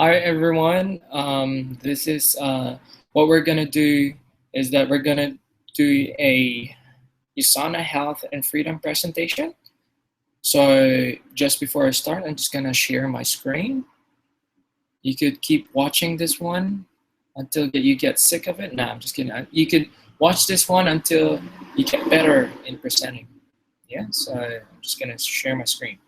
Hi everyone. This is what we're gonna do is that we're gonna do a USANA Health and Freedom presentation. So just before I start, I'm just gonna share my screen. You could keep watching this one until you get sick of it. No, I'm just kidding. You could watch this one until you get better in presenting. Yeah. So I'm just gonna share my screen.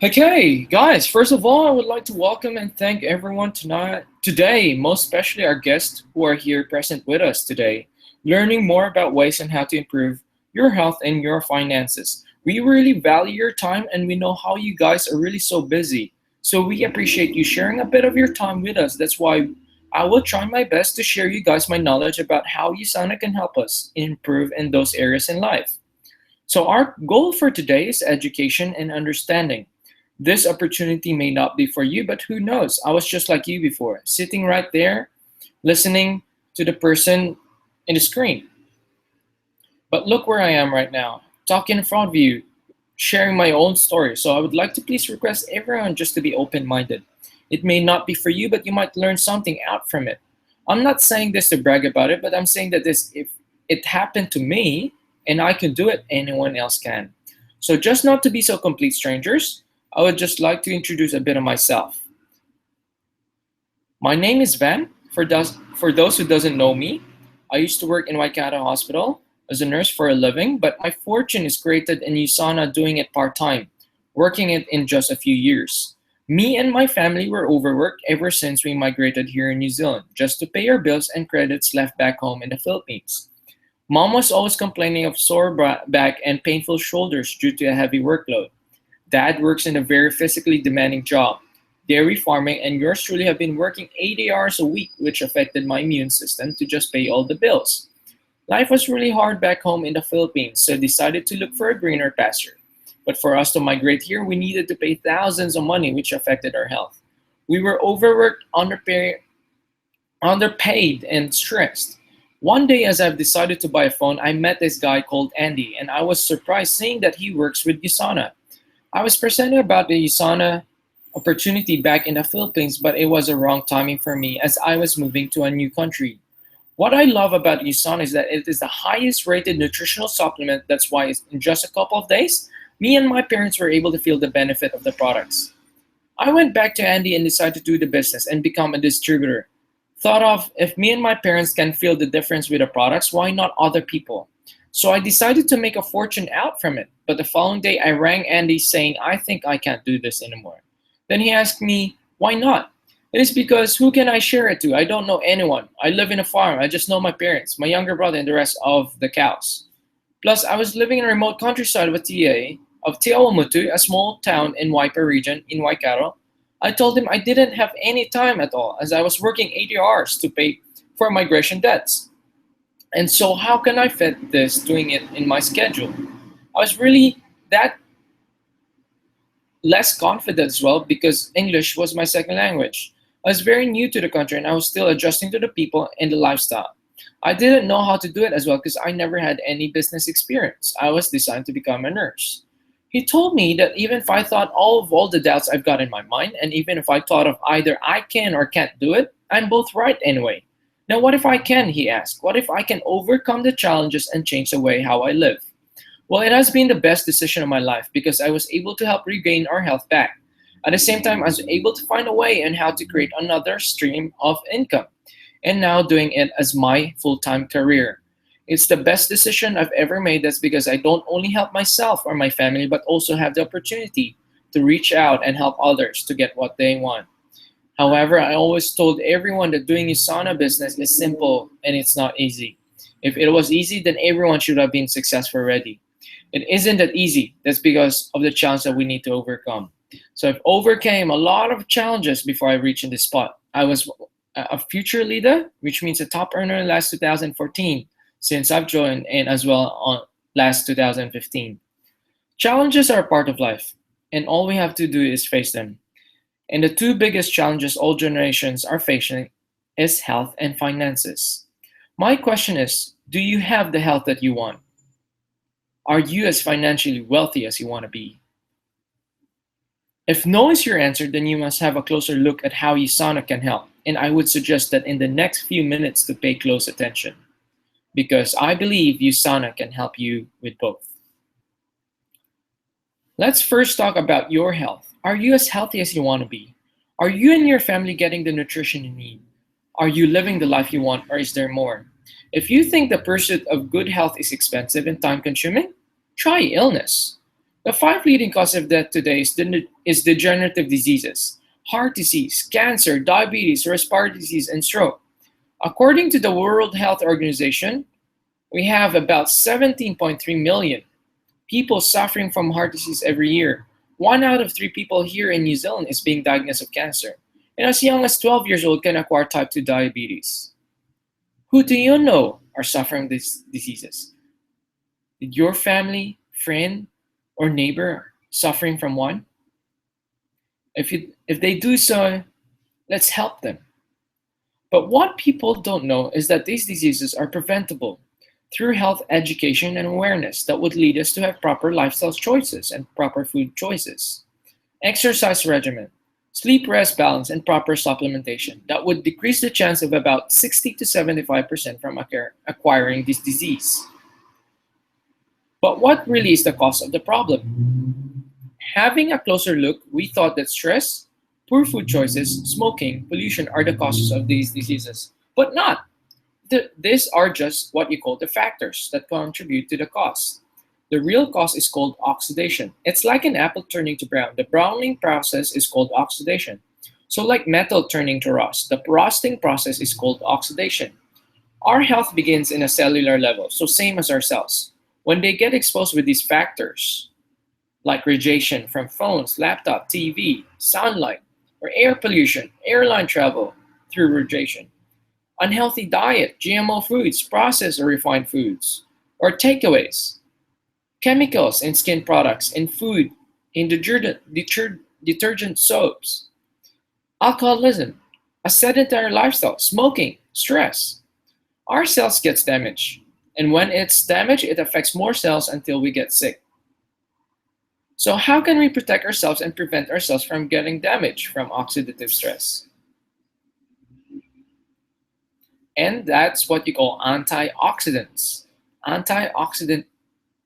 Okay, guys, first of all, I would like to welcome and thank everyone tonight, today, most especially our guests who are here present with us today, learning more about ways and how to improve your health and your finances. We really value your time and we know how you guys are really so busy. So we appreciate you sharing a bit of your time with us. That's why I will try my best to share you guys my knowledge about how USANA can help us improve in those areas in life. So our goal for today is education and understanding. This opportunity may not be for you, but who knows? I was just like you before, sitting right there, listening to the person in the screen. But look where I am right now, talking in front of you, sharing my own story. So I would like to please request everyone just to be open minded. It may not be for you, but you might learn something out from it. I'm not saying this to brag about it, but I'm saying that this, if it happened to me and I can do it, anyone else can. So just not to be so complete strangers, I would just like to introduce a bit of myself. My name is Van. For those who doesn't know me, I used to work in Waikato Hospital as a nurse for a living, but my fortune is created in USANA doing it part-time, working it in just a few years. Me and my family were overworked ever since we migrated here in New Zealand, just to pay our bills and credits left back home in the Philippines. Mom was always complaining of sore back and painful shoulders due to a heavy workload. Dad works in a very physically demanding job, dairy farming, and yours truly have been working 80 hours a week, which affected my immune system to just pay all the bills. Life was really hard back home in the Philippines, so I decided to look for a greener pasture. But for us to migrate here, we needed to pay thousands of money, which affected our health. We were overworked, underpaid, and stressed. One day, as I've decided to buy a phone, I met this guy called Andy, and I was surprised seeing that he works with USANA. I was presented about the USANA opportunity back in the Philippines, but it was a wrong timing for me as I was moving to a new country. What I love about USANA is that it is the highest rated nutritional supplement. That's why in just a couple of days, me and my parents were able to feel the benefit of the products. I went back to Andy and decided to do the business and become a distributor. Thought of if me and my parents can feel the difference with the products, why not other people? So I decided to make a fortune out from it. But the following day, I rang Andy saying, I think I can't do this anymore. Then he asked me, why not? It is because who can I share it to? I don't know anyone. I live in a farm. I just know my parents, my younger brother, and the rest of the cows. Plus, I was living in a remote countryside of Tiawamutu, a small town in Waipa region in Waikato. I told him I didn't have any time at all as I was working 80 hours to pay for migration debts. And so, how can I fit this doing it in my schedule? I was really that less confident as well because English was my second language. I was very new to the country and I was still adjusting to the people and the lifestyle. I didn't know how to do it as well because I never had any business experience. I was designed to become a nurse. He told me that even if I thought all the doubts I've got in my mind, and even if I thought of either I can or can't do it, I'm both right anyway. Now, what if I can? He asked. What if I can overcome the challenges and change the way how I live? Well, it has been the best decision of my life because I was able to help regain our health back. At the same time, I was able to find a way on how to create another stream of income, and now doing it as my full time career. It's the best decision I've ever made. That's because I don't only help myself or my family, but also have the opportunity to reach out and help others to get what they want. However, I always told everyone that doing a sauna business is simple and it's not easy. If it was easy, then everyone should have been successful already. It isn't that easy. That's because of the challenge that we need to overcome. So I've overcame a lot of challenges before I reached in this spot. I was a future leader, which means a top earner in last 2014 since I've joined and as well on last 2015. Challenges are a part of life and all we have to do is face them. And the two biggest challenges all generations are facing is health and finances. My question is, do you have the health that you want? Are you as financially wealthy as you want to be? If no is your answer, then you must have a closer look at how USANA can help. And I would suggest that in the next few minutes to pay close attention, because I believe USANA can help you with both. Let's first talk about your health. Are you as healthy as you want to be? Are you and your family getting the nutrition you need? Are you living the life you want, or is there more? If you think the pursuit of good health is expensive and time consuming, try illness. The five leading causes of death today is degenerative diseases, heart disease, cancer, diabetes, respiratory disease, and stroke. According to the World Health Organization, we have about 17.3 million people suffering from heart disease every year. One out of three people here in New Zealand is being diagnosed with cancer. And as young as 12 years old can acquire type 2 diabetes. Who do you know are suffering these diseases? Did your family, friend, or neighbor suffering from one? If they do so, let's help them. But what people don't know is that these diseases are preventable through health education and awareness that would lead us to have proper lifestyle choices and proper food choices. Exercise regimen, sleep rest balance, and proper supplementation that would decrease the chance of about 60 to 75% from acquiring this disease. But what really is the cause of the problem? Having a closer look, we thought that stress, poor food choices, smoking, pollution are the causes of these diseases, but not. These are just what you call the factors that contribute to the cause. The real cause is called oxidation. It's like an apple turning to brown. The browning process is called oxidation. So like metal turning to rust, the rusting process is called oxidation. Our health begins in a cellular level, so same as our cells. When they get exposed with these factors, like radiation from phones, laptop, TV, sunlight, or air pollution, airline travel through radiation, unhealthy diet, GMO foods, processed or refined foods, or takeaways, chemicals in skin products, in food, in detergent soaps, alcoholism, a sedentary lifestyle, smoking, stress. Our cells gets damaged. And when it's damaged, it affects more cells until we get sick. So how can we protect ourselves and prevent ourselves from getting damaged from oxidative stress? And that's what you call antioxidants. Antioxidant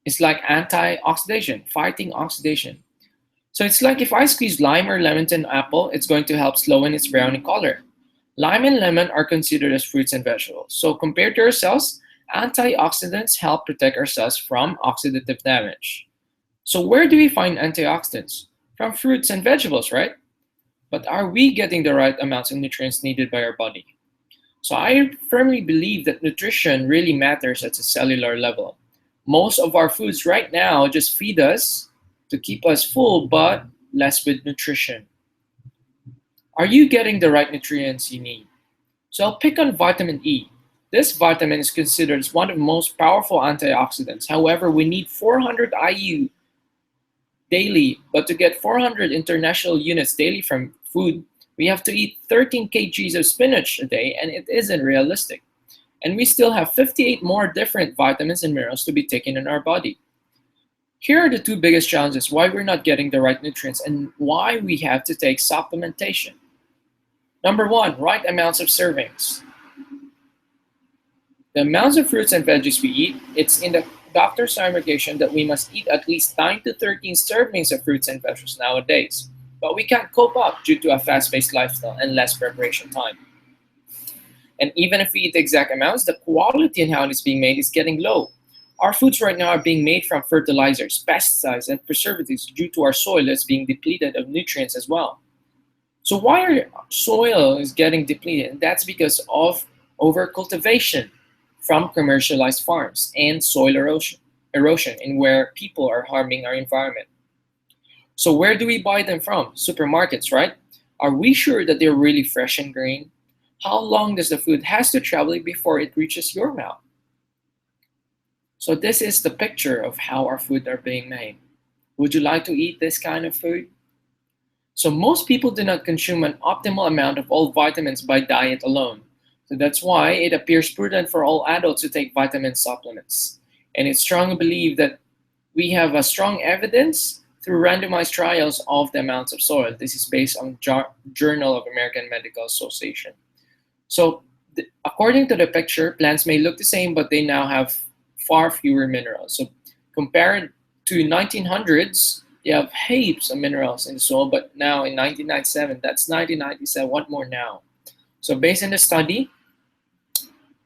is like anti-oxidation, fighting oxidation. So it's like if I squeeze lime or lemon to an apple, it's going to help slow its browning color. Lime and lemon are considered as fruits and vegetables. So compared to our cells, antioxidants help protect our cells from oxidative damage. So where do we find antioxidants? From fruits and vegetables, right? But are we getting the right amounts of nutrients needed by our body? So I firmly believe that nutrition really matters at a cellular level. Most of our foods right now just feed us to keep us full, but less with nutrition. Are you getting the right nutrients you need? So I'll pick on vitamin E. This vitamin is considered as one of the most powerful antioxidants. However, we need 400 IU daily, but to get 400 international units daily from food, we have to eat 13 kgs of spinach a day, and it isn't realistic. And we still have 58 more different vitamins and minerals to be taken in our body. Here are the two biggest challenges why we're not getting the right nutrients and why we have to take supplementation. Number one, right amounts of servings. The amounts of fruits and veggies we eat, it's in the doctor's recommendation that we must eat at least 9 to 13 servings of fruits and vegetables nowadays. But we can't cope up due to a fast-paced lifestyle and less preparation time. And even if we eat the exact amounts, the quality and how it's being made is getting low. Our foods right now are being made from fertilizers, pesticides, and preservatives due to our soil that's being depleted of nutrients as well. So why our soil is getting depleted? And that's because of overcultivation from commercialized farms and soil erosion in where people are harming our environment. So where do we buy them from? Supermarkets, right? Are we sure that they're really fresh and green? How long does the food has to travel before it reaches your mouth? So this is the picture of how our food are being made. Would you like to eat this kind of food? So most people do not consume an optimal amount of all vitamins by diet alone. So that's why it appears prudent for all adults to take vitamin supplements. And it's strongly believed that we have a strong evidence through randomized trials of the amounts of soil. This is based on Journal of American Medical Association. So, according to the picture, plants may look the same, but they now have far fewer minerals. So, compared to 1900s, you have heaps of minerals in the soil, but now in 1997, that's 1997. What more now? So, based on the study,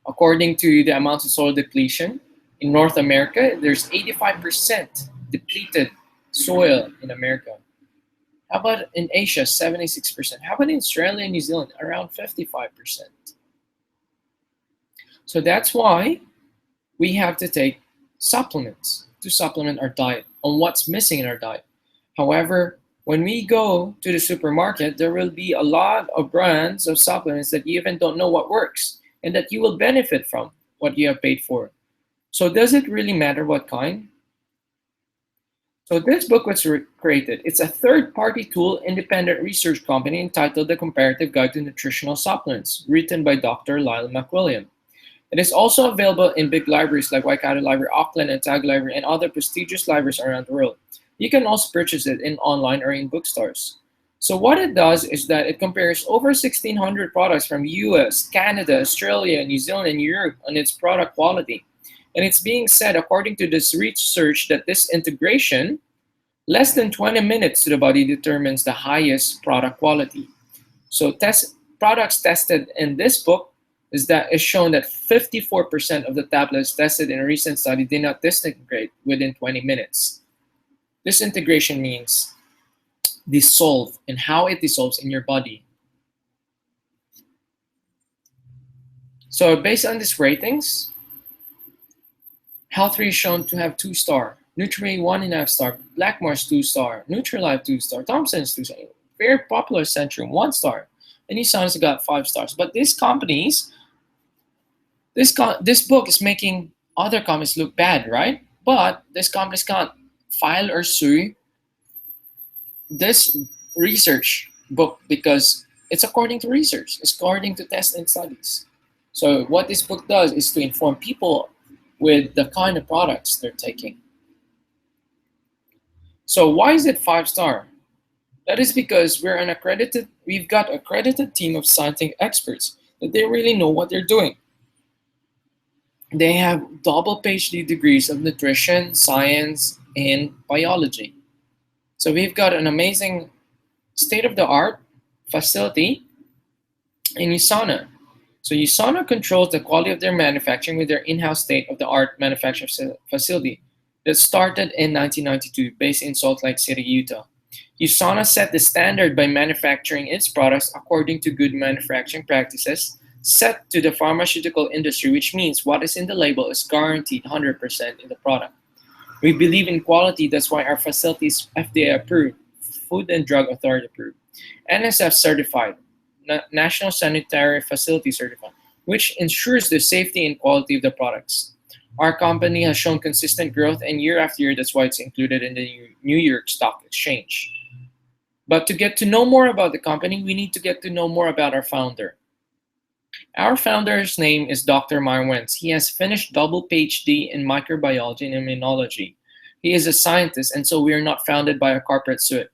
according to the amounts of soil depletion in North America, there's 85% depleted soil in America. How about in Asia, 76%? How about in Australia and New Zealand, around 55%? So that's why we have to take supplements to supplement our diet on what's missing in our diet. However, when we go to the supermarket, there will be a lot of brands of supplements that you even don't know what works and that you will benefit from what you have paid for. So does it really matter what kind? So this book was created. It's a third-party tool independent research company entitled The Comparative Guide to Nutritional Supplements, written by Dr. Lyle McWilliam. It is also available in big libraries like Waikato Library, Auckland, and Tag Library, and other prestigious libraries around the world. You can also purchase it in online or in bookstores. So what it does is that it compares over 1,600 products from US, Canada, Australia, New Zealand, and Europe on its product quality. And it's being said, according to this research, that this integration, less than 20 minutes to the body determines the highest product quality. So products tested in this book is shown that 54% of the tablets tested in a recent study did not disintegrate within 20 minutes. Disintegration means dissolve and how it dissolves in your body. So based on these ratings, Health3 is shown to have 2-star, Nutri 1.5-star, Blackmore's 2-star, Nutrilite 2-star, Thompson's 2-star, very popular Centrum 1-star, and USANA's got 5 stars. But these companies, this book is making other companies look bad, right? But these companies can't file or sue this research book because it's according to research, it's according to tests and studies. So what this book does is to inform people with the kind of products they're taking. So why is it 5-star? That is because we've got accredited team of scientific experts that they really know what they're doing. They have double PhD degrees of nutrition, science, and biology. So we've got an amazing state-of-the-art facility in USANA. So USANA controls the quality of their manufacturing with their in-house state-of-the-art manufacturing facility that started in 1992, based in Salt Lake City, Utah. USANA set the standard by manufacturing its products according to good manufacturing practices set to the pharmaceutical industry, which means what is in the label is guaranteed 100% in the product. We believe in quality, that's why our facility is FDA approved, Food and Drug Authority approved, NSF certified, National Sanitary Facility certified, which ensures the safety and quality of the products. Our company has shown consistent growth, and year after year, that's why it's included in the New York Stock Exchange. But to get to know more about the company, we need to get to know more about our founder. Our founder's name is Dr. Meyer Wentz. He has finished double PhD in microbiology and immunology. He is a scientist, and so we are not founded by a corporate suit.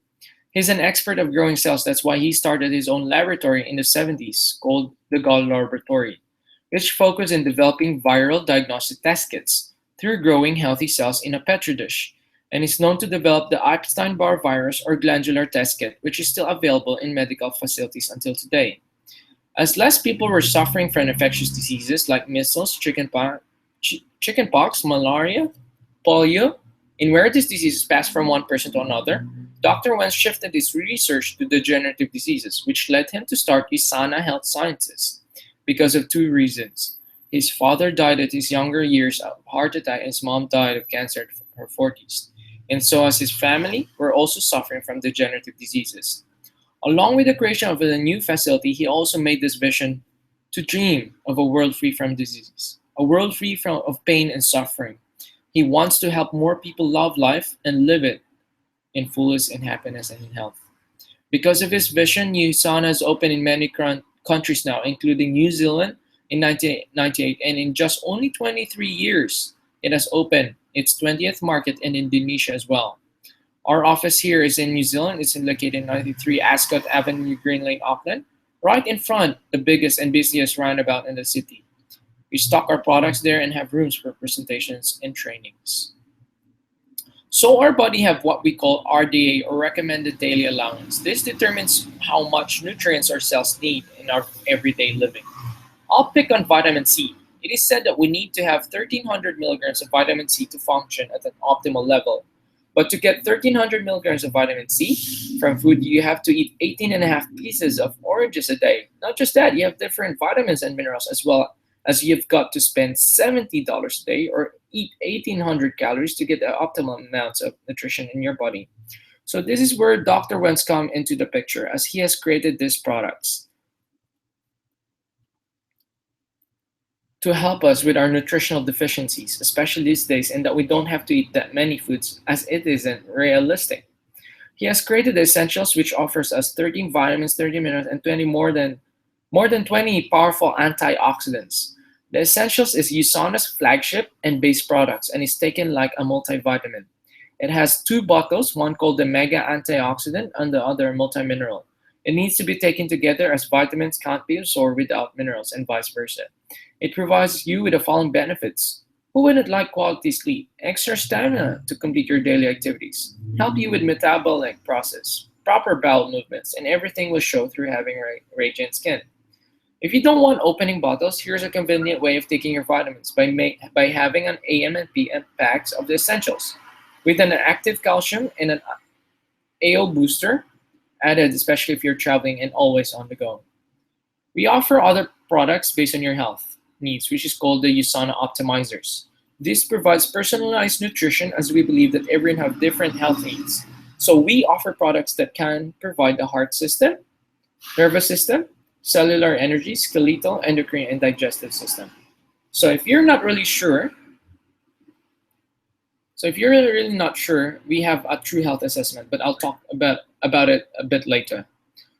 He's an expert of growing cells. That's why he started his own laboratory in the 70s called the Gall Laboratory, which focused on developing viral diagnostic test kits through growing healthy cells in a petri dish, and is known to develop the Epstein-Barr virus or glandular test kit, which is still available in medical facilities until today. As less people were suffering from infectious diseases like measles, chickenpox, malaria, polio, and where these diseases pass from one person to another, Dr. Wentz shifted his research to degenerative diseases, which led him to start USANA Health Sciences because of 2 reasons. His father died at his younger years of heart attack, and his mom died of cancer in her 40s. And so as his family were also suffering from degenerative diseases. Along with the creation of the new facility, he also made this vision to dream of a world free from disease, a world free of pain and suffering. He wants to help more people love life and live it in fullness and happiness and in health. Because of his vision, USANA is open in many countries now, including New Zealand in 1998, and in just only 23 years, it has opened its 20th market in Indonesia as well. Our office here is in New Zealand. It's located in 93 Ascot Avenue, Green Lane, Auckland, right in front, the biggest and busiest roundabout in the city. We stock our products there and have rooms for presentations and trainings. So our body have what we call RDA or recommended daily allowance. This determines how much nutrients our cells need in our everyday living. I'll pick on vitamin C. It is said that we need to have 1300 milligrams of vitamin C to function at an optimal level. But to get 1300 milligrams of vitamin C from food, you have to eat 18 and a half pieces of oranges a day. Not just that, you have different vitamins and minerals as well as you've got to spend $70 a day or eat 1800 calories to get the optimal amounts of nutrition in your body. So this is where Dr. Wentz come into the picture as he has created these products to help us with our nutritional deficiencies, especially these days, and that we don't have to eat that many foods as it isn't realistic. He has created the essentials which offers us 13 vitamins, 30 minerals, and 20 more than 20 powerful antioxidants. The essentials is USANA's flagship and base products and is taken like a multivitamin. It has two bottles, one called the mega antioxidant and the other multimineral. It needs to be taken together as vitamins can't be absorbed without minerals and vice versa. It provides you with the following benefits. Who wouldn't like quality sleep? Extra stamina to complete your daily activities. Help you with metabolic process, proper bowel movements, and everything will show through having radiant skin. If you don't want opening bottles, here's a convenient way of taking your vitamins by having an AM and PM packs of the essentials with an active calcium and an AO booster added, especially if you're traveling and always on the go. We offer other products based on your health needs, which is called the USANA Optimizers. This provides personalized nutrition as we believe that everyone have different health needs. So we offer products that can provide the heart system, nervous system, cellular energy, skeletal, endocrine, and digestive system. So if you're not really sure, so if you're really not sure, we have a true health assessment, but I'll talk about it a bit later.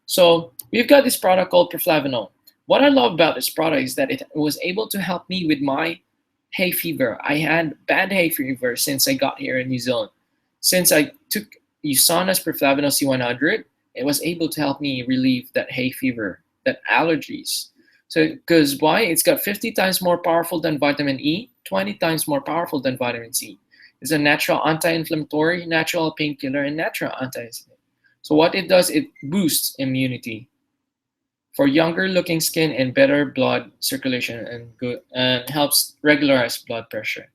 So we've got this product called Perflavanol. What I love about this product is that it was able to help me with my hay fever. I had bad hay fever since I got here in New Zealand. Since I took USANA's Perflavanol C100, it was able to help me relieve that hay fever, that allergies. So, because why? It's got 50 times more powerful than vitamin E, 20 times more powerful than vitamin C. It's a natural anti-inflammatory, natural painkiller, and natural anti-histaminic. So what it does, it boosts immunity for younger looking skin and better blood circulation and helps regularize blood pressure.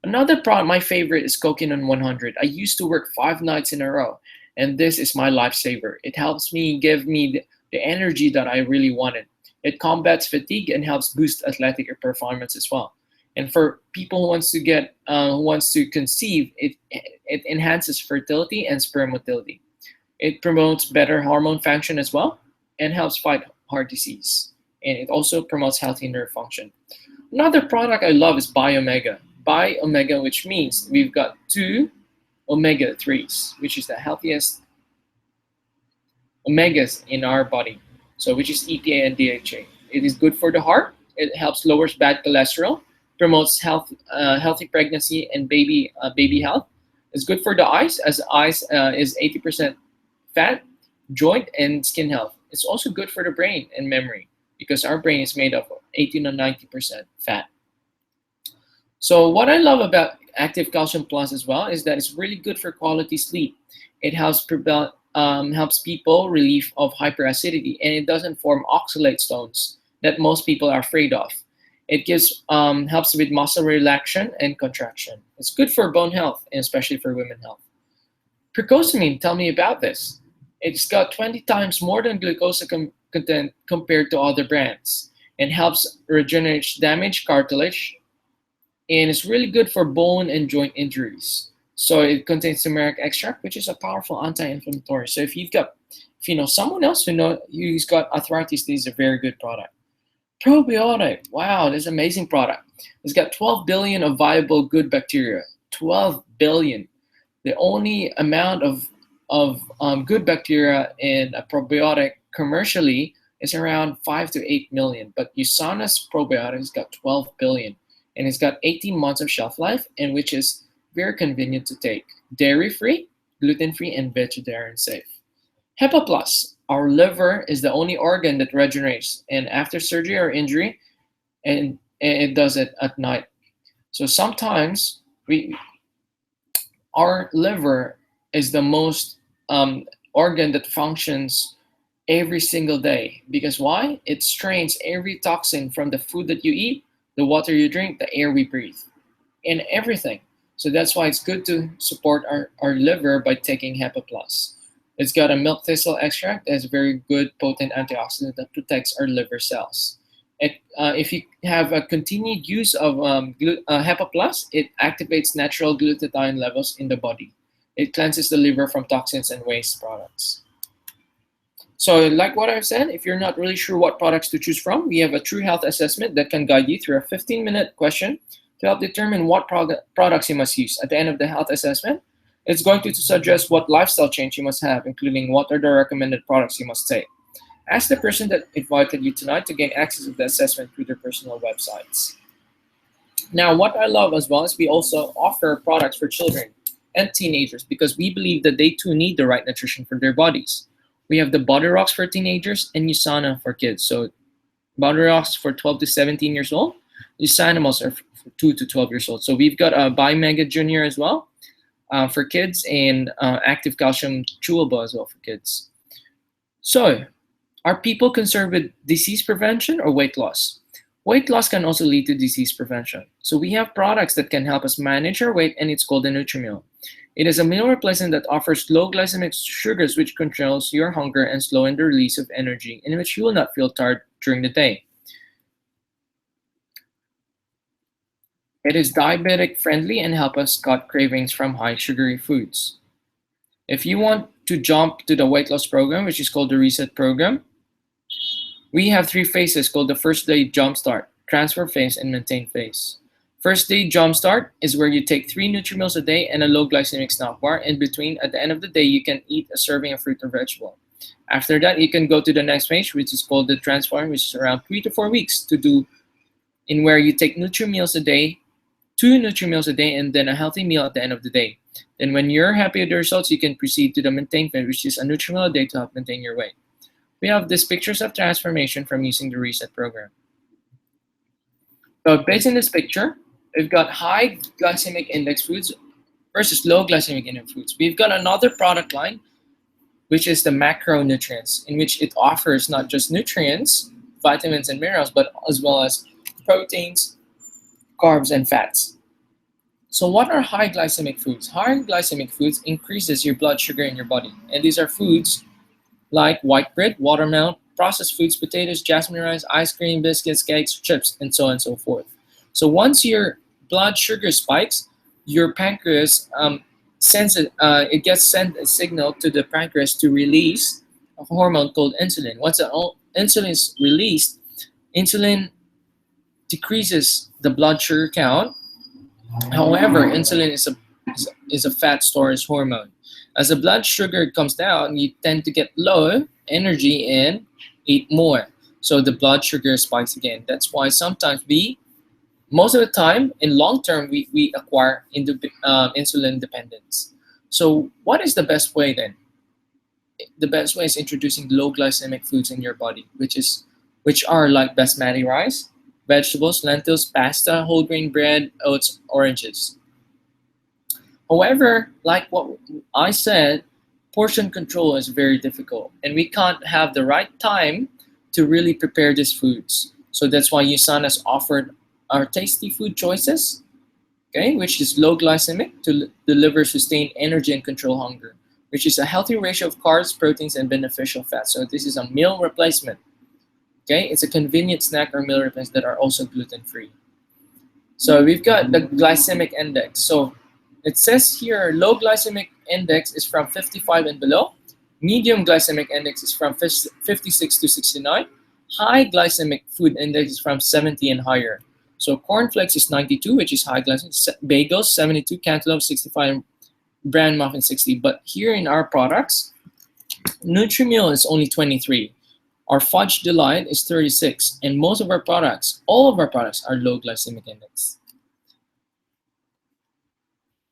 Another product, my favorite, is Coquinone 100. I used to work 5 nights in a row, and this is my lifesaver. It helps me give me the energy that I really wanted. It combats fatigue and helps boost athletic performance as well. And for people who wants to conceive, it enhances fertility and sperm motility. It promotes better hormone function as well and helps fight heart disease. And it also promotes healthy nerve function. Another product I love is Biomega. Biomega, which means we've got two omega 3s, which is the healthiest omegas in our body. So, which is EPA and DHA. It is good for the heart. It helps lowers bad cholesterol, promotes healthy pregnancy and baby health. It's good for the eyes, as eyes is 80% fat, joint, and skin health. It's also good for the brain and memory because our brain is made of 18 to 90% fat. So what I love about Active Calcium Plus as well is that it's really good for quality sleep. It helps people relief of hyperacidity, and it doesn't form oxalate stones that most people are afraid of. It helps with muscle relaxation and contraction. It's good for bone health and especially for women health. Percosamine, tell me about this. It's got 20 times more than glucose content compared to other brands and helps regenerate damaged cartilage, and it's really good for bone and joint injuries. So it contains turmeric extract, which is a powerful anti-inflammatory. So if you know someone else who's got arthritis, this is a very good product. Probiotic, wow, this is an amazing product. It's got 12 billion of viable good bacteria. 12 billion. The only amount of good bacteria in a probiotic commercially is around 5 to 8 million, but USANA's probiotic has got 12 billion, and it's got 18 months of shelf life, and which is very convenient to take. Dairy free, gluten-free, and vegetarian safe. HEPA Plus, our liver is the only organ that regenerates, and after surgery or injury, and it does it at night. So sometimes we our liver is the most organ that functions every single day. Because why? It strains every toxin from the food that you eat, the water you drink, the air we breathe, and everything. So that's why it's good to support our liver by taking HEPA Plus. It's got a milk thistle extract that has a very good potent antioxidant that protects our liver cells. If you have a continued use of HEPA Plus, it activates natural glutathione levels in the body. It cleanses the liver from toxins and waste products. So, like what I've said, if you're not really sure what products to choose from, we have a true health assessment that can guide you through a 15-minute question to help determine what products you must use. At the end of the health assessment, it's going to suggest what lifestyle change you must have, including what are the recommended products you must take. Ask the person that invited you tonight to gain access to the assessment through their personal websites. Now, what I love as well is we also offer products for children and teenagers because we believe that they too need the right nutrition for their bodies. We have the Body Rocks for teenagers and USANA for kids. So Body Rocks for 12 to 17 years old, USANA are for 2 to 12 years old. So we've got a Bi-Mega Junior as well for kids and Active Calcium Chewable as well for kids. So are people concerned with disease prevention or weight loss? Weight loss can also lead to disease prevention. So we have products that can help us manage our weight, and it's called the NutriMeal. It is a meal replacement that offers low glycemic sugars, which controls your hunger and slow the release of energy, in which you will not feel tired during the day. It is diabetic friendly and help us cut cravings from high sugary foods. If you want to jump to the weight loss program, which is called the Reset program, we have 3 phases called the first day jumpstart, transfer phase, and maintain phase. First day jumpstart is where you take 3 NutriMeals a day and a low glycemic snack bar. In between, at the end of the day, you can eat a serving of fruit or vegetable. After that, you can go to the next phase, which is called the transform, which is around 3 to 4 weeks to do, in where you take NutriMeals a day, 2 NutriMeals a day, and then a healthy meal at the end of the day. Then when you're happy with the results, you can proceed to the maintain phase, which is a NutriMeal a day to help maintain your weight. We have these pictures of transformation from using the Reset program. So based on this picture, we've got high glycemic index foods versus low glycemic index foods. We've got another product line, which is the macronutrients, in which it offers not just nutrients, vitamins and minerals, but as well as proteins, carbs, and fats. So what are high glycemic foods? High glycemic foods increases your blood sugar in your body. And these are foods like white bread, watermelon, processed foods, potatoes, jasmine rice, ice cream, biscuits, cakes, chips, and so on and so forth. So once your blood sugar spikes, your pancreas sends it gets sent a signal to the pancreas to release a hormone called insulin. Once insulin is released, insulin decreases the blood sugar count. However, insulin is a fat storage hormone. As the blood sugar comes down, you tend to get low energy and eat more. So the blood sugar spikes again. That's why sometimes most of the time, in long term, we acquire insulin dependence. So what is the best way then? The best way is introducing low glycemic foods in your body, which are like basmati rice, vegetables, lentils, pasta, whole grain bread, oats, oranges. However, like what I said, portion control is very difficult, and we can't have the right time to really prepare these foods. So that's why USANA has offered our tasty food choices, okay, which is low glycemic to deliver sustained energy and control hunger, which is a healthy ratio of carbs, proteins, and beneficial fats. So this is a meal replacement. Okay, it's a convenient snack or meal replacement that are also gluten-free. So we've got the glycemic index. So it says here low glycemic index is from 55 and below. Medium glycemic index is from 56 to 69. High glycemic food index is from 70 and higher. So cornflakes is 92, which is high glycemic. Bagels 72, cantaloupe 65, and bran muffin 60. But here in our products, NutriMeal is only 23. Our Fudge Delight is 36, and most of our products, all of our products, are low glycemic index.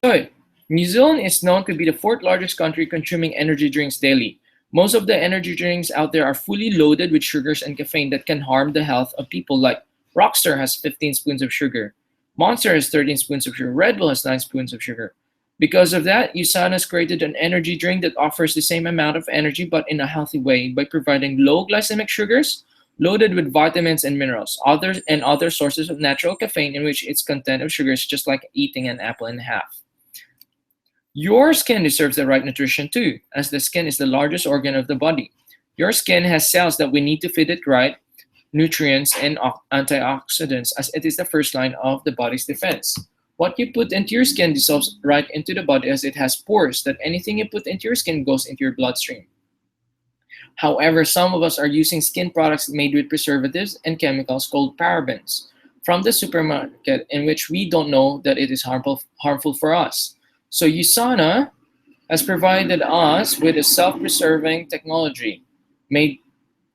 So New Zealand is known to be the fourth largest country consuming energy drinks daily. Most of the energy drinks out there are fully loaded with sugars and caffeine that can harm the health of people, like Rockstar has 15 spoons of sugar, Monster has 13 spoons of sugar, Red Bull has 9 spoons of sugar. Because of that, USANA has created an energy drink that offers the same amount of energy but in a healthy way by providing low glycemic sugars loaded with vitamins and minerals, other sources of natural caffeine in which its content of sugar is just like eating an apple in half. Your skin deserves the right nutrition too, as the skin is the largest organ of the body. Your skin has cells that we need to feed it right nutrients and antioxidants, as it is the first line of the body's defense. What you put into your skin dissolves right into the body as it has pores that anything you put into your skin goes into your bloodstream. However, some of us are using skin products made with preservatives and chemicals called parabens from the supermarket in which we don't know that it is harmful for us. So USANA has provided us with a self-preserving technology made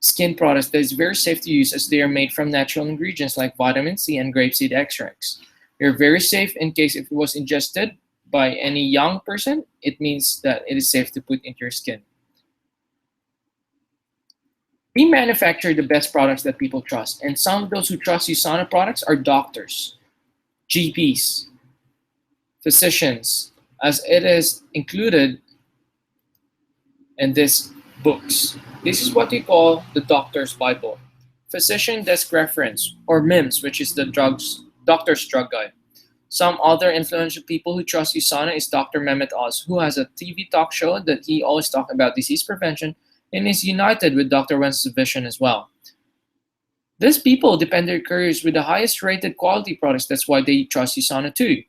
skin products that is very safe to use as they are made from natural ingredients like vitamin C and grapeseed extracts. They're very safe in case if it was ingested by any young person, it means that it is safe to put into your skin. We manufacture the best products that people trust, and some of those who trust USANA products are doctors, GPs, physicians, as it is included in these books. This is what we call the doctor's Bible, physician desk reference, or MIMS, which is the doctor's drug guide. Some other influential people who trust USANA is Dr. Mehmet Oz, who has a TV talk show that he always talks about disease prevention and is united with Dr. Wenz's vision as well. These people depend their careers with the highest rated quality products. That's why they trust USANA too.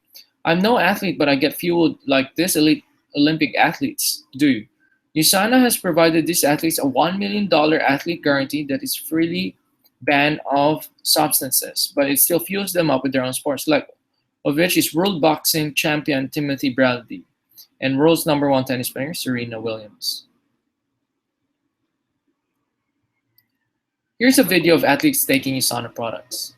I'm no athlete, but I get fueled like these elite Olympic athletes do. USANA has provided these athletes a $1 million athlete guarantee that is freely banned of substances, but it still fuels them up with their own sports, like of which is world boxing champion Timothy Bradley and world's number one tennis player Serena Williams. Here's a video of athletes taking USANA products.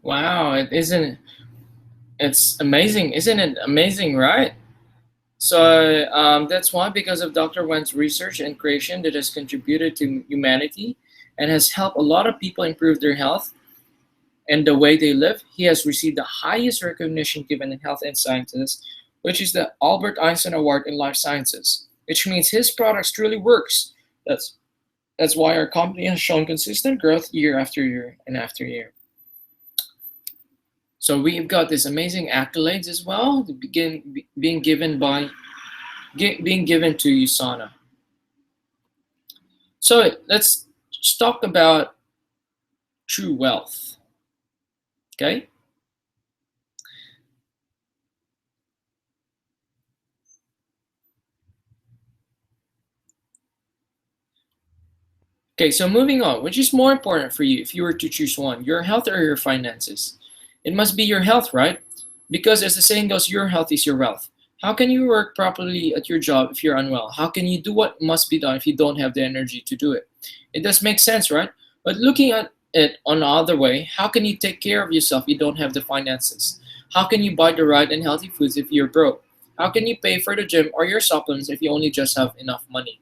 Wow, it's amazing, isn't it amazing, right? So that's why, because of Dr. Wen's research and creation that has contributed to humanity and has helped a lot of people improve their health and the way they live, he has received the highest recognition given in health and sciences, which is the Albert Einstein Award in Life Sciences, which means his products truly works. That's that's why our company has shown consistent growth year after year and after year. So we've got these amazing accolades as well, being given being given to USANA. So let's talk about true wealth. Okay. Okay, so moving on, which is more important for you if you were to choose one, your health or your finances? It must be your health, right? Because as the saying goes, your health is your wealth. How can you work properly at your job if you're unwell? How can you do what must be done if you don't have the energy to do it? It does make sense, right? But looking at it on the other way, how can you take care of yourself if you don't have the finances? How can you buy the right and healthy foods if you're broke? How can you pay for the gym or your supplements if you only just have enough money?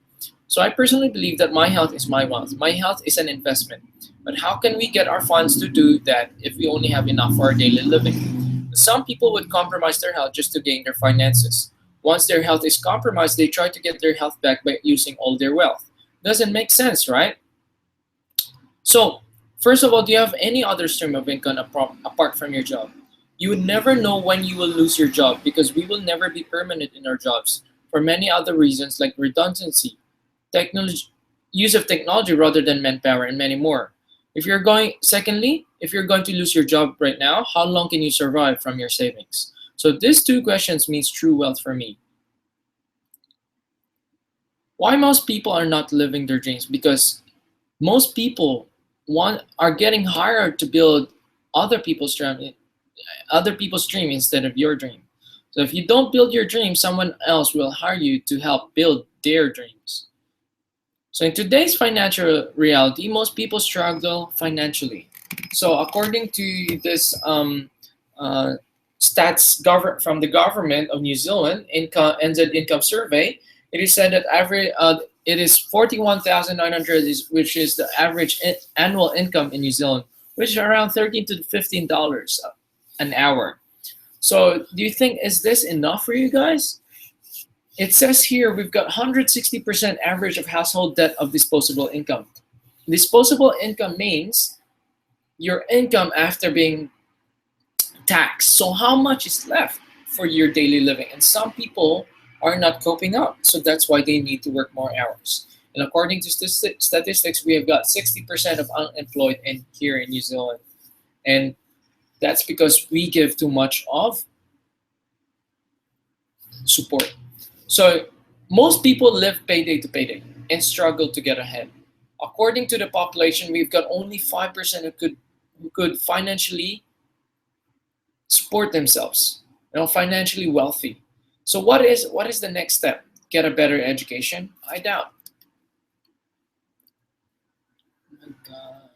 So I personally believe that my health is my wealth. My health is an investment. But how can we get our funds to do that if we only have enough for our daily living? Some people would compromise their health just to gain their finances. Once their health is compromised, they try to get their health back by using all their wealth. Doesn't make sense, right? So, first of all, do you have any other stream of income apart from your job? You would never know when you will lose your job because we will never be permanent in our jobs for many other reasons like redundancy, technology, use of technology rather than manpower, and many more. If you're going to lose your job right now, how long can you survive from your savings? So these two questions means true wealth for me. Why most people are not living their dreams? Because most people are getting hired to build other people's dream, other people's dream instead of your dream. So if you don't build your dream, someone else will hire you to help build their dreams. So in today's financial reality, most people struggle financially. So according to this uh, stats from the government of New Zealand income NZ income survey, it is said that it is 41,900, which is the average annual income in New Zealand, which is around $13 to $15 an hour. So do you think is this enough for you guys? It says here we've got 160% average of household debt of disposable income. Disposable income means your income after being taxed. So how much is left for your daily living? And some people are not coping up. So that's why they need to work more hours. And according to statistics, we have got 60% of unemployed in here in New Zealand. And that's because we give too much of support. So most people live payday to payday and struggle to get ahead. According to the population, we've got only 5% who could financially support themselves, financially wealthy. So what is the next step? Get a better education? I doubt. Oh my God.